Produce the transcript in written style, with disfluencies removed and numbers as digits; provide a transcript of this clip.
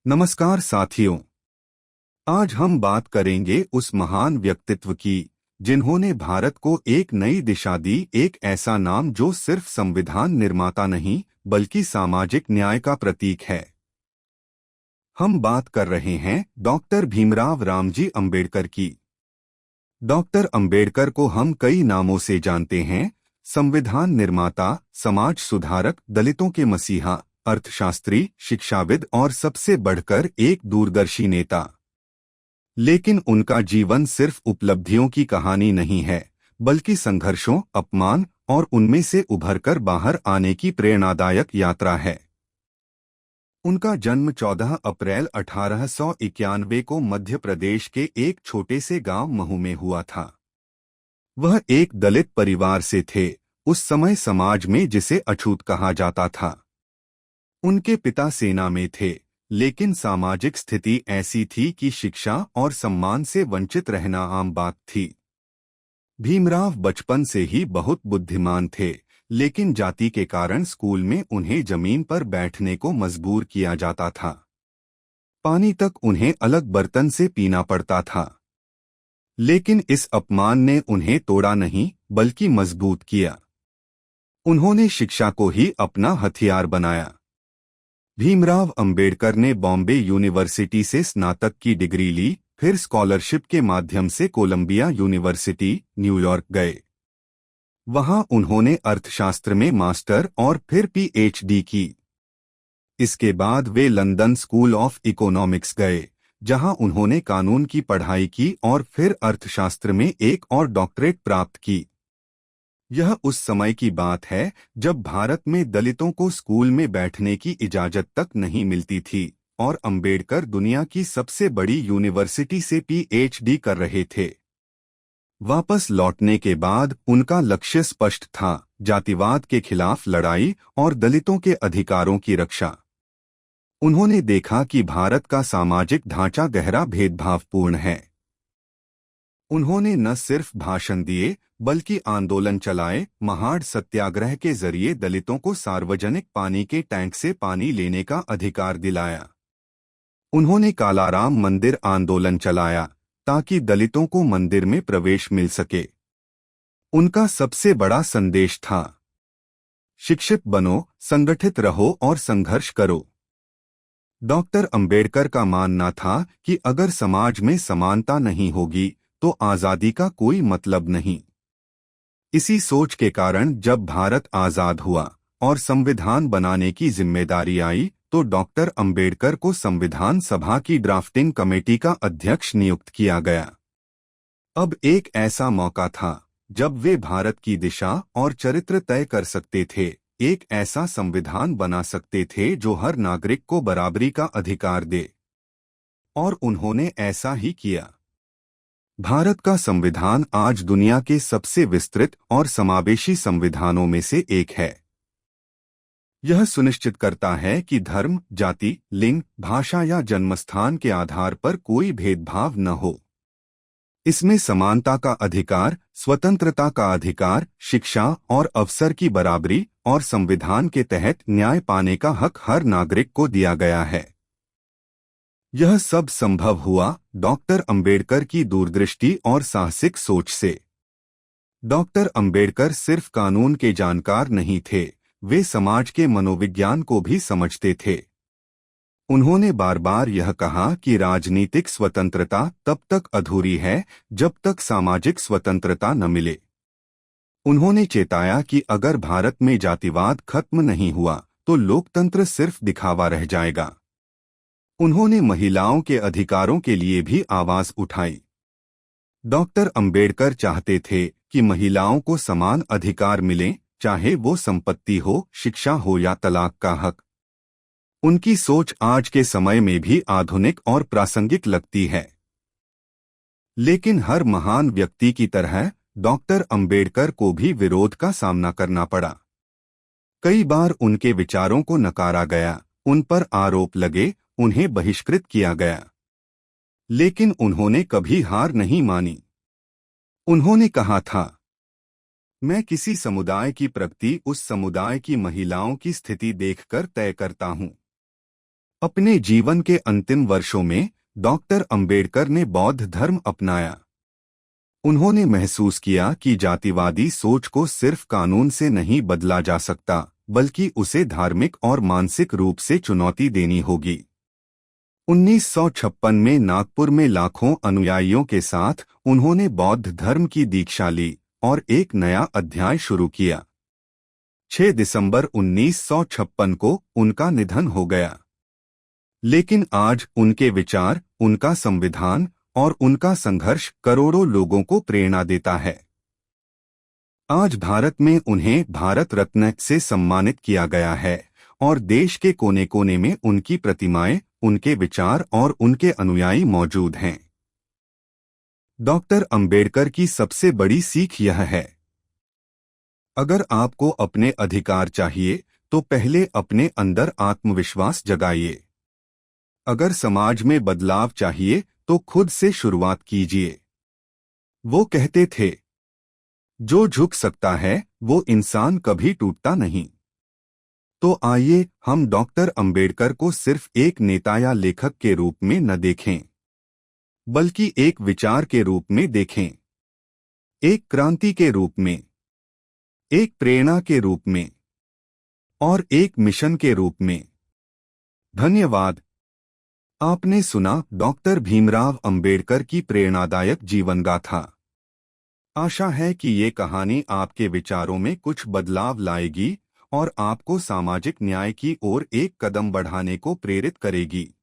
नमस्कार साथियों। आज हम बात करेंगे उस महान व्यक्तित्व की जिन्होंने भारत को एक नई दिशा दी, एक ऐसा नाम जो सिर्फ संविधान निर्माता नहीं बल्कि सामाजिक न्याय का प्रतीक है। हम बात कर रहे हैं डॉक्टर भीमराव रामजी अंबेडकर की। डॉक्टर अंबेडकर को हम कई नामों से जानते हैं: संविधान निर्माता, समाज सुधारक, दलितों के मसीहा, अर्थशास्त्री, शिक्षाविद और सबसे बढ़कर एक दूरदर्शी नेता। लेकिन उनका जीवन सिर्फ उपलब्धियों की कहानी नहीं है, बल्कि संघर्षों, अपमान और उनमें से उभरकर बाहर आने की प्रेरणादायक यात्रा है। उनका जन्म 14 अप्रैल 1891 को मध्य प्रदेश के एक छोटे से गांव महू में हुआ था। वह एक दलित परिवार से थे, उस समय समाज में जिसे अछूत कहा जाता था। उनके पिता सेना में थे, लेकिन सामाजिक स्थिति ऐसी थी कि शिक्षा और सम्मान से वंचित रहना आम बात थी। भीमराव बचपन से ही बहुत बुद्धिमान थे, लेकिन जाति के कारण स्कूल में उन्हें जमीन पर बैठने को मजबूर किया जाता था। पानी तक उन्हें अलग बर्तन से पीना पड़ता था। लेकिन इस अपमान ने उन्हें तोड़ा नहीं, बल्कि मजबूत किया। उन्होंने शिक्षा को ही अपना हथियार बनाया। भीमराव अंबेडकर ने बॉम्बे यूनिवर्सिटी से स्नातक की डिग्री ली, फिर स्कॉलरशिप के माध्यम से कोलंबिया यूनिवर्सिटी, न्यूयॉर्क गए। वहां उन्होंने अर्थशास्त्र में मास्टर और फिर पीएचडी की। इसके बाद वे लंदन स्कूल ऑफ इकोनॉमिक्स गए, जहां उन्होंने कानून की पढ़ाई की और फिर अर्थशास्त्र में एक और डॉक्टरेट प्राप्त की। यह उस समय की बात है जब भारत में दलितों को स्कूल में बैठने की इजाजत तक नहीं मिलती थी, और अंबेडकर दुनिया की सबसे बड़ी यूनिवर्सिटी से पीएचडी कर रहे थे। वापस लौटने के बाद उनका लक्ष्य स्पष्ट था: जातिवाद के खिलाफ लड़ाई और दलितों के अधिकारों की रक्षा। उन्होंने देखा कि भारत का सामाजिक ढांचा गहरा भेदभावपूर्ण है। उन्होंने न सिर्फ भाषण दिए बल्कि आंदोलन चलाए। महाड़ सत्याग्रह के जरिए दलितों को सार्वजनिक पानी के टैंक से पानी लेने का अधिकार दिलाया। उन्होंने कालाराम मंदिर आंदोलन चलाया ताकि दलितों को मंदिर में प्रवेश मिल सके। उनका सबसे बड़ा संदेश था: शिक्षित बनो, संगठित रहो और संघर्ष करो। डॉक्टर अंबेडकर का मानना था कि अगर समाज में समानता नहीं होगी तो आजादी का कोई मतलब नहीं। इसी सोच के कारण जब भारत आजाद हुआ और संविधान बनाने की जिम्मेदारी आई, तो डॉक्टर अंबेडकर को संविधान सभा की ड्राफ्टिंग कमेटी का अध्यक्ष नियुक्त किया गया। अब एक ऐसा मौका था जब वे भारत की दिशा और चरित्र तय कर सकते थे, एक ऐसा संविधान बना सकते थे जो हर नागरिक को बराबरी का अधिकार दे। और उन्होंने ऐसा ही किया। भारत का संविधान आज दुनिया के सबसे विस्तृत और समावेशी संविधानों में से एक है। यह सुनिश्चित करता है कि धर्म, जाति, लिंग, भाषा या जन्मस्थान के आधार पर कोई भेदभाव न हो। इसमें समानता का अधिकार, स्वतंत्रता का अधिकार, शिक्षा और अवसर की बराबरी और संविधान के तहत न्याय पाने का हक हर नागरिक को दिया गया है। यह सब संभव हुआ डॉक्टर अंबेडकर की दूरदृष्टि और साहसिक सोच से। डॉक्टर अंबेडकर सिर्फ कानून के जानकार नहीं थे, वे समाज के मनोविज्ञान को भी समझते थे। उन्होंने बार बार यह कहा कि राजनीतिक स्वतंत्रता तब तक अधूरी है जब तक सामाजिक स्वतंत्रता न मिले। उन्होंने चेताया कि अगर भारत में जातिवाद खत्म नहीं हुआ तो लोकतंत्र सिर्फ दिखावा रह जाएगा। उन्होंने महिलाओं के अधिकारों के लिए भी आवाज उठाई। डॉक्टर अंबेडकर चाहते थे कि महिलाओं को समान अधिकार मिलें, चाहे वो संपत्ति हो, शिक्षा हो या तलाक का हक। उनकी सोच आज के समय में भी आधुनिक और प्रासंगिक लगती है। लेकिन हर महान व्यक्ति की तरह डॉक्टर अंबेडकर को भी विरोध का सामना करना पड़ा। कई बार उनके विचारों को नकारा गया, उन पर आरोप लगे, उन्हें बहिष्कृत किया गया। लेकिन उन्होंने कभी हार नहीं मानी। उन्होंने कहा था, मैं किसी समुदाय की प्रगति उस समुदाय की महिलाओं की स्थिति देखकर तय करता हूं। अपने जीवन के अंतिम वर्षों में डॉक्टर अंबेडकर ने बौद्ध धर्म अपनाया। उन्होंने महसूस किया कि जातिवादी सोच को सिर्फ कानून से नहीं बदला जा सकता, बल्कि उसे धार्मिक और मानसिक रूप से चुनौती देनी होगी। 1956 में नागपुर में लाखों अनुयायियों के साथ उन्होंने बौद्ध धर्म की दीक्षा ली और एक नया अध्याय शुरू किया। 6 दिसंबर 1956 को उनका निधन हो गया। लेकिन आज उनके विचार, उनका संविधान और उनका संघर्ष करोड़ों लोगों को प्रेरणा देता है। आज भारत में उन्हें भारत रत्न से सम्मानित किया गया है और देश के कोने कोने में उनकी प्रतिमाएं, उनके विचार और उनके अनुयायी मौजूद हैं। डॉक्टर अंबेडकर की सबसे बड़ी सीख यह है, अगर आपको अपने अधिकार चाहिए तो पहले अपने अंदर आत्मविश्वास जगाइए। अगर समाज में बदलाव चाहिए तो खुद से शुरुआत कीजिए। वो कहते थे, जो झुक सकता है वो इंसान कभी टूटता नहीं। तो आइए हम डॉक्टर अंबेडकर को सिर्फ एक नेता या लेखक के रूप में न देखें, बल्कि एक विचार के रूप में देखें, एक क्रांति के रूप में, एक प्रेरणा के रूप में और एक मिशन के रूप में। धन्यवाद। आपने सुना डॉक्टर भीमराव अंबेडकर की प्रेरणादायक जीवन गाथा। आशा है कि ये कहानी आपके विचारों में कुछ बदलाव लाएगी और आपको सामाजिक न्याय की ओर एक कदम बढ़ाने को प्रेरित करेगी।